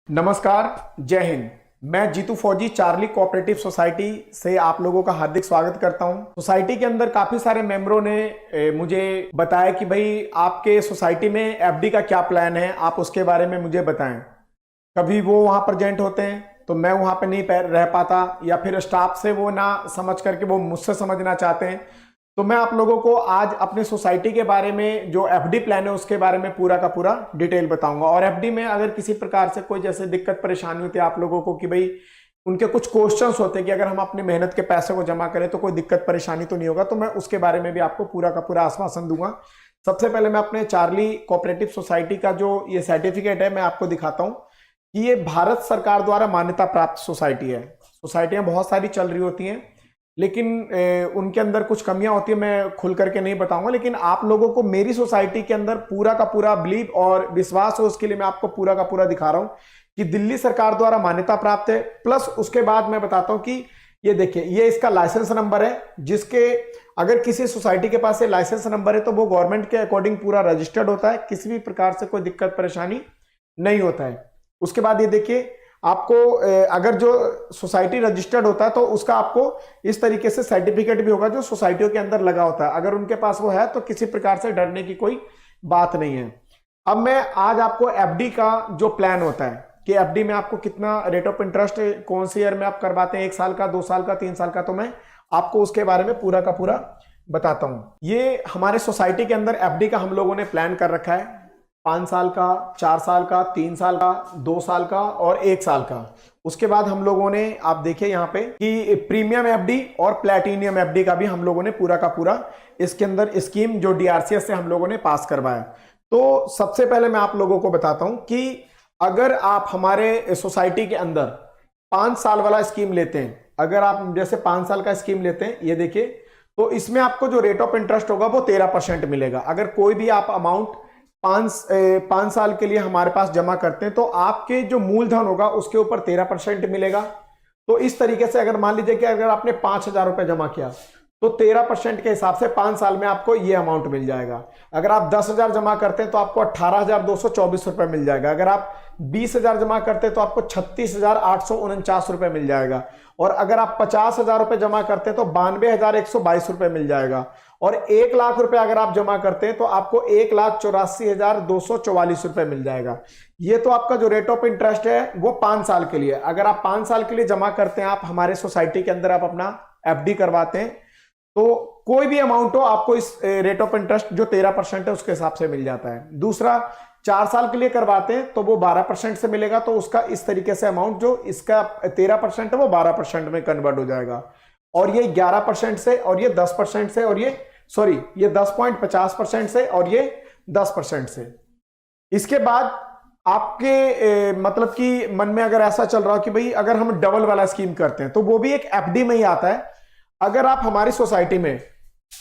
नमस्कार, जय हिंद। मैं जीतू फौजी चार्ली कोऑपरेटिव सोसाइटी से आप लोगों का हार्दिक स्वागत करता हूं। सोसाइटी के अंदर काफी सारे मेंबरों ने मुझे बताया कि भाई आपके सोसाइटी में एफडी का क्या प्लान है, आप उसके बारे में मुझे बताएं। कभी वो वहां प्रेजेंट होते हैं तो मैं वहां पे नहीं रह पाता, या फिर स्टाफ से वो ना समझ करके वो मुझसे समझना चाहते हैं। तो मैं आप लोगों को आज अपनी सोसाइटी के बारे में जो एफडी प्लान है उसके बारे में पूरा का पूरा डिटेल बताऊंगा। और एफडी में अगर किसी प्रकार से कोई जैसे दिक्कत परेशानी होती है आप लोगों को कि भाई उनके कुछ क्वेश्चंस होते हैं कि अगर हम अपनी मेहनत के पैसे को जमा करें तो कोई दिक्कत परेशानी तो नहीं होगा, तो मैं उसके बारे में भी आपको पूरा का पूरा आश्वासन दूंगा। सबसे पहले मैं अपने चार्ली कोऑपरेटिव सोसाइटी का जो ये सर्टिफिकेट है मैं आपको दिखाता हूं कि ये भारत सरकार द्वारा मान्यता प्राप्त सोसाइटी है। सोसाइटियां बहुत सारी चल रही होती हैं लेकिन उनके अंदर कुछ कमियां होती है, मैं खुल करके नहीं बताऊंगा, लेकिन आप लोगों को मेरी सोसाइटी के अंदर पूरा का पूरा बिलीव और विश्वास हो उसके लिए मैं आपको पूरा का पूरा दिखा रहा हूं कि दिल्ली सरकार द्वारा मान्यता प्राप्त है। प्लस उसके बाद मैं बताता हूं कि ये देखिए, ये इसका लाइसेंस नंबर है, जिसके अगर किसी सोसाइटी के पास ये लाइसेंस नंबर है तो वो गवर्नमेंट के अकॉर्डिंग पूरा रजिस्टर्ड होता है, किसी भी प्रकार से कोई दिक्कत परेशानी नहीं होता है। उसके बाद ये देखिए, आपको अगर जो सोसाइटी रजिस्टर्ड होता है तो उसका आपको इस तरीके से सर्टिफिकेट भी होगा जो सोसाइटियों के अंदर लगा होता है। अगर उनके पास वो है तो किसी प्रकार से डरने की कोई बात नहीं है। अब मैं आज आपको एफडी का जो प्लान होता है कि एफडी में आपको कितना रेट ऑफ इंटरेस्ट कौन से ईयर में आप करवाते हैं, 1 साल का, 2 साल का, 3 साल का, तो मैं आपको उसके बारे में पूरा का पूरा बताता हूं। ये हमारे सोसाइटी के अंदर एफडी का हम लोगों ने प्लान कर रखा है, 5 साल का, 4 साल का, 3 साल का, 2 साल का और 1 साल का। उसके बाद हम लोगों ने, आप देखिए यहाँ पे कि प्रीमियम एफडी और प्लैटिनियम एफडी का भी हम लोगों ने पूरा का पूरा इसके अंदर स्कीम जो डीआरसीएस से हम लोगों ने पास करवाया। तो सबसे पहले मैं आप लोगों को बताता हूं कि अगर आप हमारे सोसाइटी के अंदर 5 साल वाला स्कीम लेते हैं, अगर आप जैसे 5 साल का स्कीम लेते हैं, ये देखिए, तो इसमें आपको जो रेट ऑफ इंटरेस्ट होगा वो 13% मिलेगा। अगर कोई भी आप अमाउंट 5 साल के लिए हमारे पास जमा करते हैं तो आपके जो मूलधन होगा उसके ऊपर 13% मिलेगा। तो इस तरीके से अगर मान लीजिए कि अगर आपने 5,000 रुपए जमा किया तो 13% के हिसाब से 5 साल में आपको ये अमाउंट मिल जाएगा। अगर आप 10,000 जमा करते हैं तो आपको 18,224 रुपए मिल जाएगा। अगर आप 20,000 जमा करते हैं तो आपको 36,849 रुपए मिल जाएगा। और अगर आप 50,000 रुपए जमा करते हैं तो 92,122 रुपए मिल जाएगा। और 1 लाख रुपए अगर आप जमा करते हैं तो आपको 1,84,244 रुपए मिल जाएगा। ये तो आपका जो रेट ऑफ इंटरेस्ट है वो 5 साल के लिए। अगर आप 5 साल के लिए जमा करते हैं, आप हमारे सोसाइटी के अंदर आप अपना एफडी करवाते हैं, तो कोई भी अमाउंट हो आपको इस रेट ऑफ इंटरेस्ट जो 13% है उसके हिसाब से मिल जाता है। दूसरा, 4 साल के लिए करवाते हैं तो वो 12% से मिलेगा, तो उसका इस तरीके से अमाउंट जो इसका 13% है वो 12% में कन्वर्ट हो जाएगा। और ये 11% से, और ये 10% से, और ये 10.50% से, और ये 10% से। इसके बाद आपके मतलब कि मन में अगर ऐसा चल रहा हो कि भाई अगर हम डबल वाला स्कीम करते हैं तो वो भी एक एफडी में ही आता है। अगर आप हमारी सोसाइटी में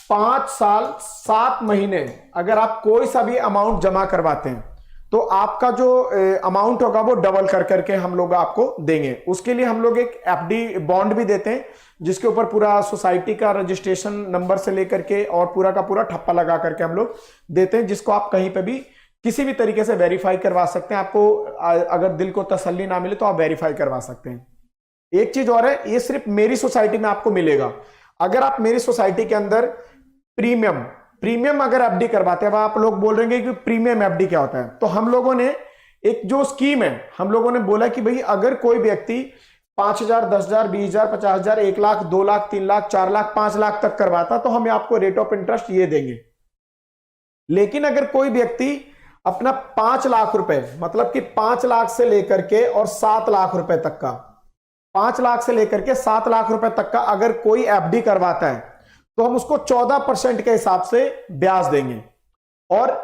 5 साल 7 महीने अगर आप कोई सा भी अमाउंट जमा करवाते हैं तो आपका जो अमाउंट होगा वो डबल कर करके हम लोग आपको देंगे। उसके लिए हम लोग एक एफडी बॉन्ड भी देते हैं जिसके ऊपर पूरा सोसाइटी का रजिस्ट्रेशन नंबर से लेकर के और पूरा का पूरा ठप्पा लगा करके हम लोग देते हैं, जिसको आप कहीं पे भी किसी भी तरीके से वेरीफाई करवा सकते हैं। आपको अगर दिल को तसल्ली ना मिले तो आप वेरीफाई करवा सकते हैं। एक चीज और है, ये सिर्फ मेरी सोसाइटी में आपको मिलेगा। अगर आप मेरी सोसाइटी के अंदर प्रीमियम अगर एफडी करवाते हैं, अब आप लोग बोल रहे हैं कि प्रीमियम एफडी क्या होता है, तो हम लोगों ने एक जो स्कीम है, हम लोगों ने बोला कि भाई अगर कोई व्यक्ति 5,000, 10,000, 20,000, 50,000, 1 लाख, 2 लाख, 3 लाख, 4 लाख, 5 लाख तक करवाता तो हम आपको रेट ऑफ इंटरेस्ट ये देंगे। लेकिन अगर कोई व्यक्ति अपना 5 लाख रुपए, मतलब कि 5 लाख से लेकर के और 7 लाख रुपए तक का, 5 लाख से लेकर के 7 लाख रुपए तक का अगर कोई एफडी करवाता है तो हम उसको 14% के हिसाब से ब्याज देंगे, और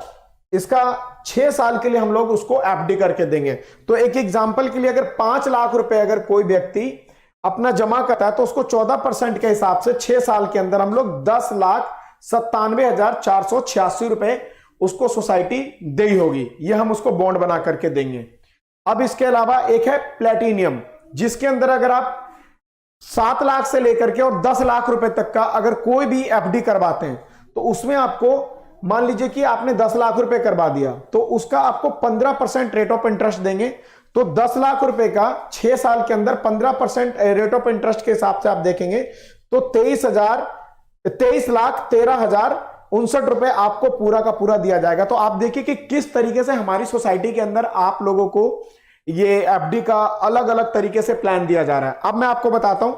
इसका 6 साल के लिए हम लोग उसको एफडी करके देंगे। तो एक एग्जांपल के लिए, अगर 5 लाख रुपए अगर कोई व्यक्ति अपना जमा करता है तो उसको 14% के हिसाब से 6 साल के अंदर हम लोग 10,97,486 रुपए उसको सोसाइटी दे ही होगी। यह हम उसको बॉन्ड बना करके देंगे। अब इसके अलावा एक है प्लैटिनियम, जिसके अंदर अगर आप 7 लाख से लेकर के और 10 लाख रुपए तक का अगर कोई भी एफडी करवाते हैं तो उसमें आपको, मान लीजिए कि आपने 10 लाख रुपए करवा दिया तो उसका आपको 15% रेट ऑफ इंटरेस्ट देंगे, तो 10 लाख रुपए का 6 साल के अंदर 15% रेट ऑफ इंटरेस्ट के हिसाब से आप देखेंगे तो 23,13,059 रुपए आपको पूरा का पूरा दिया जाएगा। तो आप देखिए कि किस तरीके से हमारी सोसाइटी के अंदर आप लोगों को ये एफडी का अलग अलग तरीके से प्लान दिया जा रहा है। अब मैं आपको बताता हूं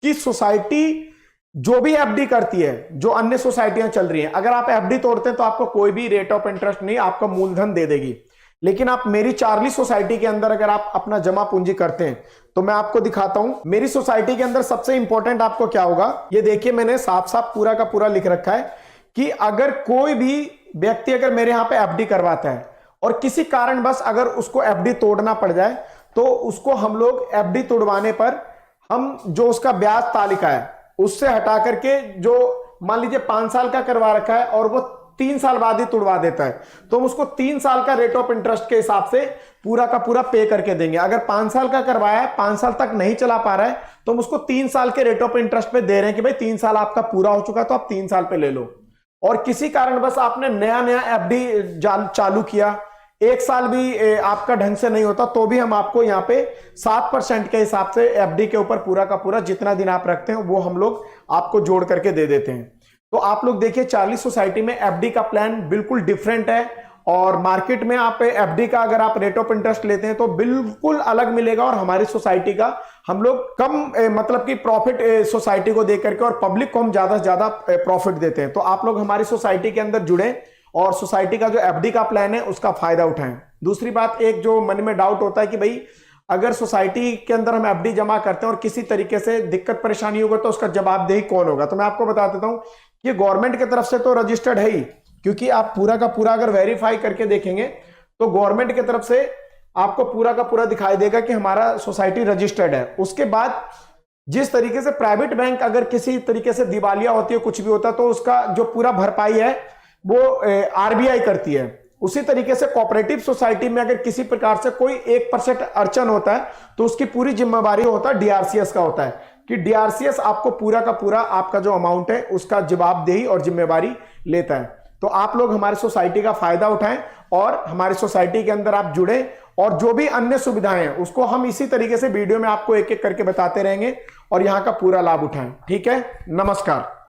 कि सोसाइटी जो भी एफडी करती है, जो अन्य सोसाइटियां चल रही हैं, अगर आप एफडी तोड़ते हैं तो आपको कोई भी रेट ऑफ इंटरेस्ट नहीं, आपका मूलधन दे देगी। लेकिन आप मेरी चार्ली सोसाइटी के अंदर अगर आप अपना जमा पूंजी करते हैं तो मैं आपको दिखाता हूं मेरी सोसाइटी के अंदर सबसे इंपॉर्टेंट आपको क्या होगा। ये देखिए मैंने साफ साफ पूरा का पूरा लिख रखा है कि अगर कोई भी व्यक्ति अगर मेरे यहां पे एफडी करवाता है और किसी कारणवश अगर उसको एफडी तोड़ना पड़ जाए तो उसको हम लोग एफडी तोड़वाने पर हम जो उसका ब्याज तालिका है उससे हटा करके, जो मान लीजिए 5 साल का करवा रखा है और वो 3 साल बाद ही तुड़वा देता है, तो हम उसको 3 साल का रेट ऑफ इंटरेस्ट के हिसाब से पूरा का पूरा पे करके देंगे। अगर 5 साल का करवाया है, 5 साल तक नहीं चला पा रहा है, तो हम उसको 3 साल के रेट ऑफ इंटरेस्ट पे दे रहे हैं कि भाई 3 साल आपका पूरा हो चुका है तो आप 3 साल पे ले लो। और किसी कारण बस आपने नया नया एफडी चालू किया, 1 साल भी आपका ढंग से नहीं होता, तो भी हम आपको यहाँ पे 7% के हिसाब से एफडी के ऊपर पूरा का पूरा जितना दिन आप रखते हैं वो हम लोग आपको जोड़ करके दे देते हैं। तो आप लोग देखिए चार्ली सोसाइटी में एफडी का प्लान बिल्कुल डिफरेंट है और मार्केट में आप एफडी का अगर आप रेट ऑफ इंटरेस्ट लेते हैं तो बिल्कुल अलग मिलेगा। और हमारी सोसाइटी का हम लोग कम मतलब कि प्रॉफिट सोसाइटी को दे करके और पब्लिक को हम ज्यादा से ज्यादा प्रॉफिट देते हैं। तो आप लोग हमारी सोसाइटी के अंदर जुड़े और सोसाइटी का जो एफडी का प्लान है उसका फायदा उठाएं। दूसरी बात, एक जो मन में डाउट होता है कि भाई अगर सोसाइटी के अंदर हम एफडी जमा करते हैं और किसी तरीके से दिक्कत परेशानी होगा तो उसका जवाबदेही कौन होगा। तो मैं आपको बता देता हूं, ये गवर्नमेंट की तरफ से तो रजिस्टर्ड है ही, क्योंकि आप पूरा का पूरा अगर वेरीफाई करके देखेंगे तो गवर्नमेंट की तरफ से आपको पूरा का पूरा दिखाई देगा कि हमारा सोसाइटी रजिस्टर्ड है। उसके बाद जिस तरीके से प्राइवेट बैंक अगर किसी तरीके से दिवालिया होती है, कुछ भी होता है, तो उसका जो पूरा भरपाई है वो आरबीआई करती है। उसी तरीके से कोऑपरेटिव सोसाइटी में अगर किसी प्रकार से कोई 1% अड़चन होता है तो उसकी पूरी जिम्मेवारी होता है डीआरसीएस का होता है कि डीआरसीएस आपको पूरा का पूरा आपका जो अमाउंट है उसका जवाबदेही और जिम्मेवारी लेता है। तो आप लोग हमारी सोसाइटी का फायदा उठाएं और हमारी सोसाइटी के अंदर आप जुड़े और जो भी अन्य सुविधाएं हैं उसको हम इसी तरीके से वीडियो में आपको एक एक करके बताते रहेंगे और यहां का पूरा लाभ उठाएं। ठीक है, नमस्कार।